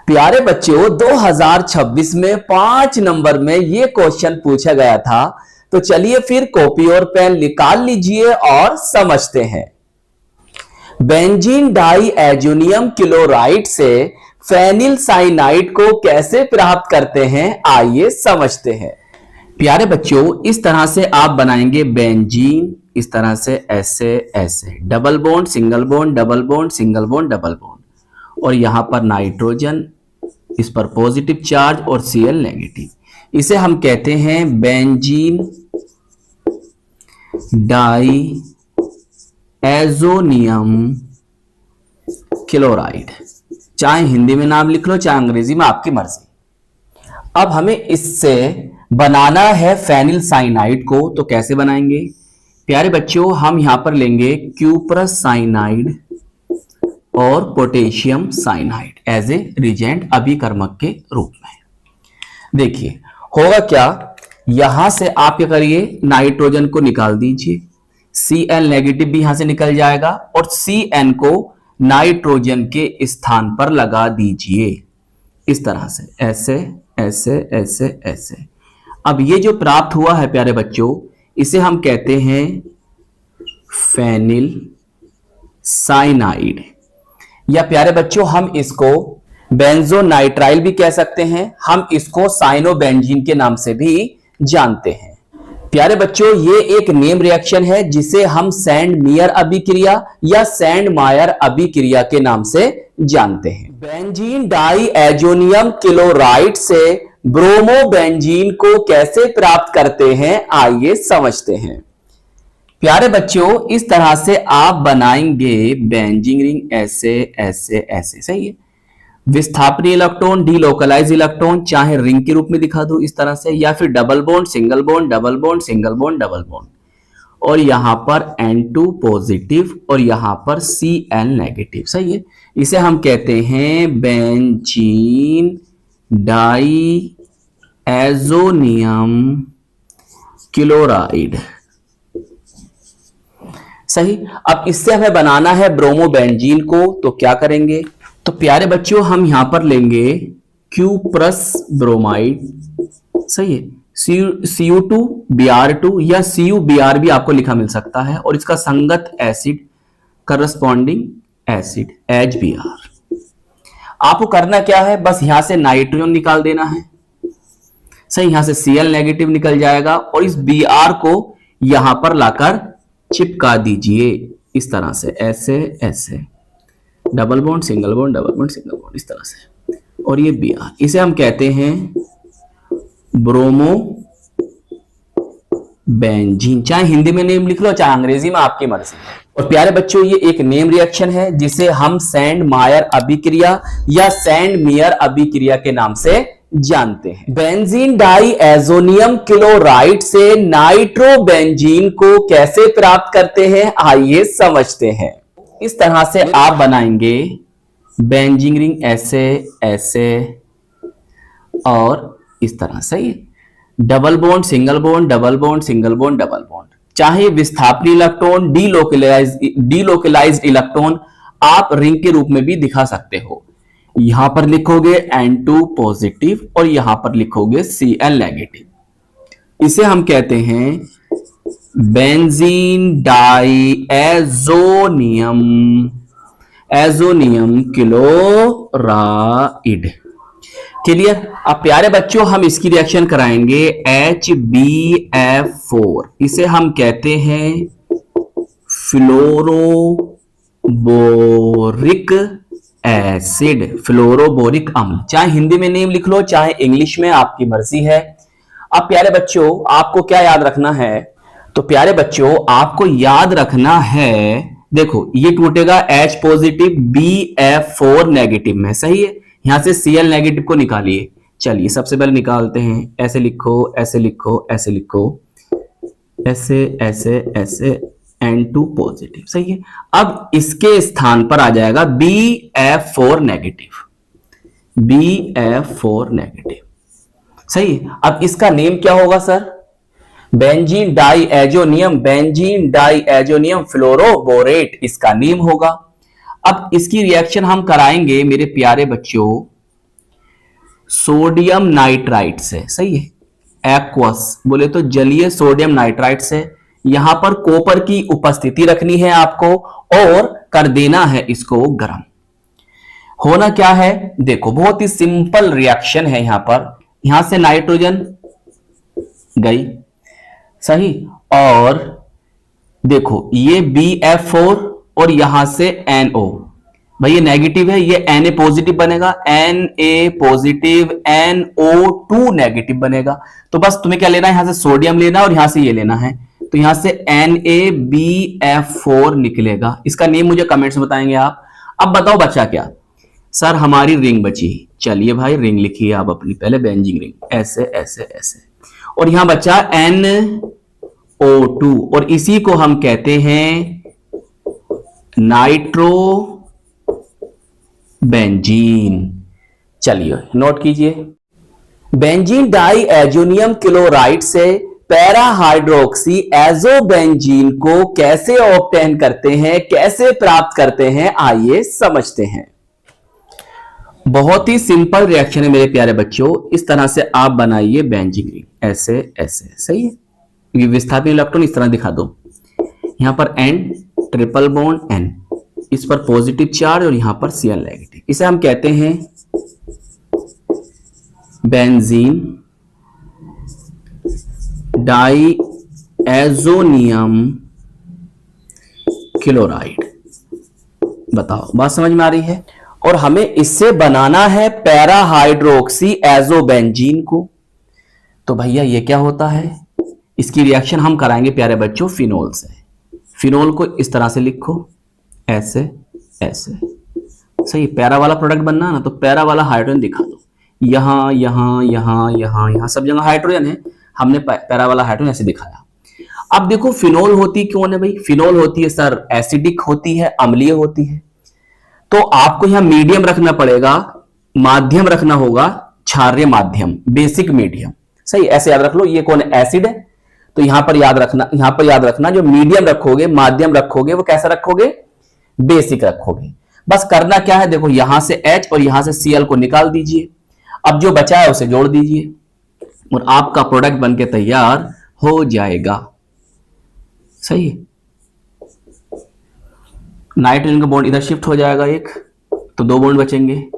प्यारे बच्चों 2026 में 5 नंबर में ये क्वेश्चन पूछा गया था। तो चलिए फिर कॉपी और पेन निकाल लीजिए और समझते हैं। बेंजीन डाई एजोनियम क्लोराइड से फेनिल साइनाइड को कैसे प्राप्त करते हैं, आइए समझते हैं। प्यारे बच्चों इस तरह से आप बनाएंगे बेंजीन, इस तरह से ऐसे ऐसे double bond single bond double bond single bond double bond, और यहां पर नाइट्रोजन, इस पर पॉजिटिव चार्ज और Cl नेगेटिव। इसे हम कहते हैं बेंजीन डाई एजोनियम क्लोराइड। चाहे हिंदी में नाम लिख लो चाहे अंग्रेजी में, आपकी मर्जी। अब हमें इससे बनाना है फेनिल साइनाइड को, तो कैसे बनाएंगे प्यारे बच्चों? हम यहां पर लेंगे क्यूप्रस साइनाइड और potassium cyanide as a reagent अभिकर्मक के रूप में। देखिए होगा क्या, यहां से आप क्या करिए, नाइट्रोजन को निकाल दीजिए, Cl नेगेटिव भी यहां से निकल जाएगा और Cn को नाइट्रोजन के स्थान पर लगा दीजिए इस तरह से, ऐसे ऐसे ऐसे ऐसे। अब ये जो प्राप्त हुआ है प्यारे बच्चों, इसे हम कहते हैं फेनिल साइनाइड, या प्यारे बच्चों हम इसको बेंजोनाइट्राइल भी कह सकते हैं। हम इसको साइनोबेंजीन के नाम से भी जानते हैं। प्यारे बच्चों ये एक नेम रिएक्शन है जिसे हम सैंड मेयर अभिक्रिया या सैंड मायर अभिक्रिया के नाम से जानते हैं। बेंजीन डाई एजोनियम क्लोराइड से ब्रोमोबेंजीन को कैसे प्राप्त करते हैं, आइए समझते हैं। प्यारे बच्चों इस तरह से आप बनाएंगे बेंजीन रिंग, ऐसे ऐसे ऐसे, सही है। विस्थापनी इलेक्ट्रॉन, डीलोकलाइज इलेक्ट्रॉन, चाहे रिंग के रूप में दिखा दो इस तरह से, या फिर double bond single bond double bond single bond double bond, और यहां पर N2 पॉजिटिव और यहां पर Cl नेगेटिव, सही है। इसे हम कहते हैं बेंजीन डाई एजोनियम क्लोराइड, सही। अब इससे हमें बनाना है ब्रोमोबेंजीन को, तो क्या करेंगे? तो प्यारे बच्चों हम यहां पर लेंगे क्यूप्रस ब्रोमाइड, सही है, Cu2Br2 या CuBr भी आपको लिखा मिल सकता है, और इसका संगत एसिड करस्पॉन्डिंग एसिड HBr। आपको करना क्या है, बस यहां से नाइट्रोजन निकाल देना है, सही। यहां से Cl नेगेटिव निकल जाएगा और इस Br को यहां पर लाकर चिपका दीजिए इस तरह से, ऐसे ऐसे, double bond single bond double bond single bond इस तरह से, और ये Br, इसे हम कहते हैं ब्रोमो बेंजीन। चाहे हिंदी में नेम लिख लो चाहे अंग्रेजी में, आपकी मर्जी। और प्यारे बच्चों ये एक नेम रिएक्शन है जिसे हम सैंड मायर अभिक्रिया या सैंड मेयर अभिक्रिया के नाम से जानते हैं। बेंजीन डाई एजोनियम क्लोराइड से नाइट्रोबेंजीन को कैसे प्राप्त करते हैं, आइए समझते हैं। इस तरह से आप बनाएंगे बेंजीन रिंग, ऐसे ऐसे और इस तरह, सही है। Double bond single bond double bond single bond double bond, चाहे विस्थापनी इलेक्ट्रॉन, डीलोकलाइज्ड इलेक्ट्रॉन आप रिंग के रूप में भी दिखा सकते हो। यहां पर लिखोगे N2 पॉजिटिव और यहां पर लिखोगे Cl नेगेटिव। इसे हम कहते हैं benzene diazonium chloride. Clear? अब प्यारे बच्चों हम इसकी रिएक्शन कराएंगे HbF4, इसे हम कहते हैं फ्लोरोबोरिक एसिड, फ्लोरोबोरिक अम्ल। चाहे हिंदी में नेम लिख लो चाहे इंग्लिश में, आपकी मर्जी है। अब प्यारे बच्चों आपको क्या याद रखना है? तो प्यारे बच्चों आपको याद रखना है, देखो ये टूटेगा H पॉजिटिव BF4 नेगेटिव में, सही है। यहां से Cl नेगेटिव को निकालिए। चलिए सबसे पहले निकालते हैं, ऐसे लिखो ऐसे लिखो ऐसे लिखो, ऐसे ऐसे ऐसे, N2 पॉजिटिव, सही है। अब इसके स्थान पर आ जाएगा BF4 नेगेटिव, BF4 नेगेटिव, सही है। अब इसका नेम क्या होगा sir? Benzene diazonium fluoroborate इसका नेम होगा। अब इसकी रिएक्शन हम कराएंगे मेरे प्यारे बच्चों सोडियम नाइट्राइट से, सही है, एक्वस बोले तो जलीय सोडियम नाइट्राइट से। यहां पर कॉपर की उपस्थिति रखनी है आपको और कर देना है इसको गर्म। होना क्या है, देखो बहुत ही सिंपल रिएक्शन है। यहां से नाइट्रोजन गई, सही, और देखो ये BF4 और यहां से NO, भाई ये नेगेटिव है, ये Na पॉजिटिव बनेगा, Na पॉजिटिव, NO2 नेगेटिव बनेगा। तो बस तुम्हें क्या लेना है, यहां से सोडियम लेना और यहां से ये लेना है, तो यहां से NaBF4 निकलेगा। इसका नेम मुझे कमेंट्स में बताएंगे आप। अब बताओ बचा क्या, सर हमारी रिंग बची। चलिए भाई रिंग लिखिए आप अपनी, पहले बेंजीन रिंग, ऐसे ऐसे ऐसे, और यहां बचा NO2 और इसी को हम कहते हैं नाइट्रो बेंजीन। चलिए नोट कीजिए, बेंजीन डाई एजोनियम क्लोराइड से पैरा हाइड्रोक्सी एजोबेंजीन को कैसे ऑब्टेन करते हैं, कैसे प्राप्त करते हैं, आइए समझते हैं। बहुत ही सिंपल रिएक्शन है मेरे प्यारे बच्चों। इस तरह से आप बनाइए बेंजीन रिंग, ऐसे ऐसे, सही है। ये विस्थापन इलेक्ट्रॉन इस तरह दिखा दो, यहां पर N ट्रिपल बॉन्ड N, इस पर पॉजिटिव चार्ज और यहां पर Cl नेगेटिव। इसे हम कहते हैं बेंजीन डाई एजोनियम क्लोराइड। बताओ बात समझ में आ रही है। और हमें इससे बनाना है पैरा हाइड्रोक्सी एजोबेंजीन को। तो भैया ये क्या होता है, इसकी रिएक्शन हम कराएंगे प्यारे बच्चों फिनोल से। फिनोल को इस तरह से लिखो, ऐसे ऐसे, सही। पैरा वाला प्रोडक्ट बनना है ना, तो पैरा वाला हाइड्रोजन दिखा दो, यहां यहां यहां यहां यहां सब जगह हाइड्रोजन है, हमने पैरा वाला हाइड्रोजन ऐसे दिखाया। अब देखो फिनोल होती कौन है भाई, फिनोल होती है सर एसिडिक होती है, अम्लीय होती है। तो आपको यहां मीडियम रखना पड़ेगा, माध्यम रखना होगा, क्षारीय माध्यम, बेसिक मीडियम, सही। ऐसे याद रख लो, ये कौन है, एसिड है। तो यहां पर याद रखना जो मीडियम रखोगे, माध्यम रखोगे, वो कैसा रखोगे, बेसिक रखोगे। बस करना क्या है, देखो यहां से H और यहां से Cl को निकाल दीजिए, अब जो बचा है उसे जोड़ दीजिए और आपका प्रोडक्ट बनके तैयार हो जाएगा, सही है। नाइट्रोजन का बॉन्ड इधर शिफ्ट हो जाएगा एक, तो 2 बॉन्ड बचेंगे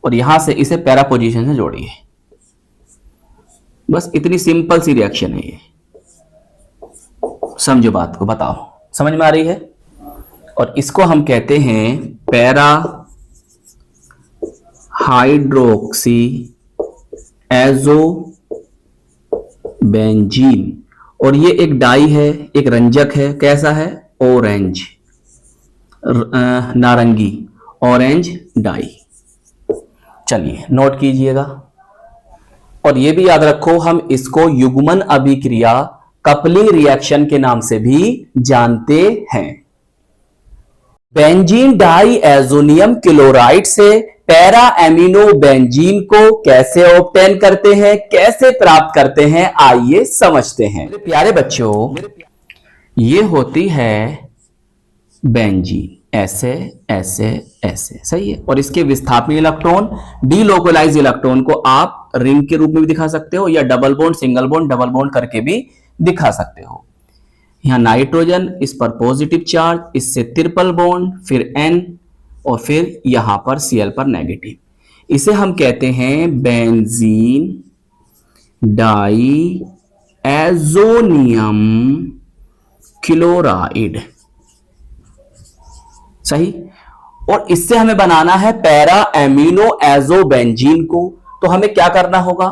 और यहां से इसे पैरा पोजीशन से जोड़िए। बस इतनी सिंपल सी रिएक्शन है ये, समझो बात को, बताओ समझ में आ रही है। और इसको हम कहते हैं पैरा हाइड्रोक्सी एजोबेंजीन। और ये एक डाई है, एक रंजक है, कैसा है, ऑरेंज, नारंगी, ऑरेंज डाई। चलिए नोट कीजिएगा। और ये भी याद रखो, हम इसको युग्मन अभिक्रिया, कपलिंग रिएक्शन के नाम से भी जानते हैं। बेंजीन डाई एजोनियम क्लोराइड से पैरा एमिनो बेंजीन को कैसे ऑब्टेन करते हैं, कैसे प्राप्त करते हैं, आइए समझते हैं। मेरे प्यारे बच्चों, ये होती है बेंजीन, ऐसे ऐसे ऐसे, सही है। और इसके विस्थापन इलेक्ट्रॉन, डीलोकलाइज इलेक्ट्रॉन को आप रिंग के रूप में भी दिखा सकते हो या double bond, single bond, double bond करके भी दिखा सकते हो। यहां नाइट्रोजन, इस पर पॉजिटिव चार्ज, इससे ट्रिपल बॉन्ड, फिर N और फिर यहां पर Cl पर नेगेटिव। इसे हम कहते हैं बेंजीन डाई एजोनियम क्लोराइड, सही। और इससे हमें बनाना है पैरा एमिनो एजोबेंजीन को। तो हमें क्या करना होगा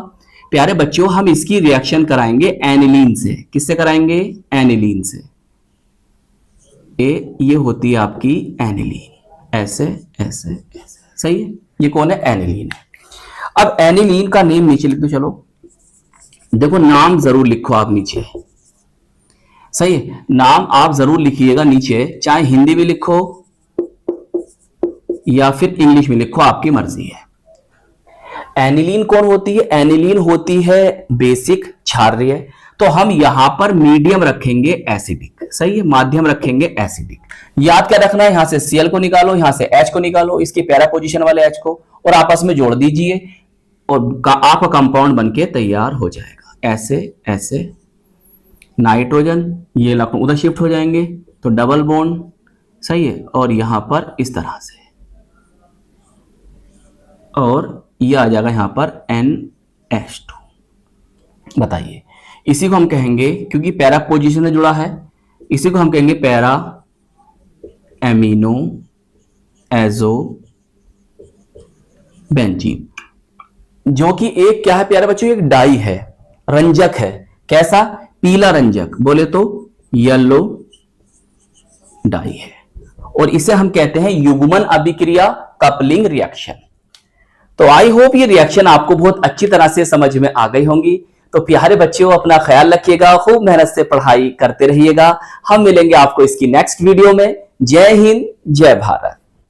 प्यारे बच्चों, हम इसकी रिएक्शन कराएंगे एनिलीन से। किससे कराएंगे, एनिलीन से। ये होती है आपकी एनिलीन, ऐसे ऐसे ऐसे, सही है। ये कौन है, एनिलीन है। अब एनिलीन का नेम नीचे लिख दो, चलो देखो नाम जरूर लिखो आप नीचे, सही है। नाम आप जरूर लिखिएगा नीचे, चाहे हिंदी में लिखो या फिर इंग्लिश में लिखो, आपकी मर्जी है। एनिलीन कौन होती है, एनिलीन होती है बेसिक क्षारीय। तो हम यहां पर मीडियम रखेंगे एसिडिक, सही है, माध्यम रखेंगे एसिडिक। याद क्या रखना है, यहां से Cl को निकालो, यहां से H को निकालो, इसकी पैरा पोजीशन वाले H को, और आपस में जोड़ दीजिए। और आपका कंपाउंड बनके तैयार हो जाएगा। ऐसे ऐसे नाइट्रोजन, ये इलेक्ट्रॉन उधर शिफ्ट हो जाएंगे तो डबल बॉन्ड, सही है, और यहां पर इस तरह से, और ये आ जाएगा यहां पर NH2। बताइए, इसी को हम कहेंगे, क्योंकि पैरा पोजीशन से जुड़ा है, इसी को हम कहेंगे पैरा एमिनो एजो बेंजीन, जो कि एक क्या है प्यारे बच्चों, एक डाई है, रंजक है। कैसा? पीला रंजक, बोले तो येलो डाई है, और इसे हम कहते हैं युग्मन अभिक्रिया, कपलिंग रिएक्शन। तो आई होप ये रिएक्शन आपको बहुत अच्छी तरह से समझ में आ गई होंगी। तो प्यारे बच्चों, अपना ख्याल रखिएगा, खूब मेहनत से पढ़ाई करते रहिएगा। हम मिलेंगे आपको इसकी नेक्स्ट वीडियो में। जय हिंद, जय भारत।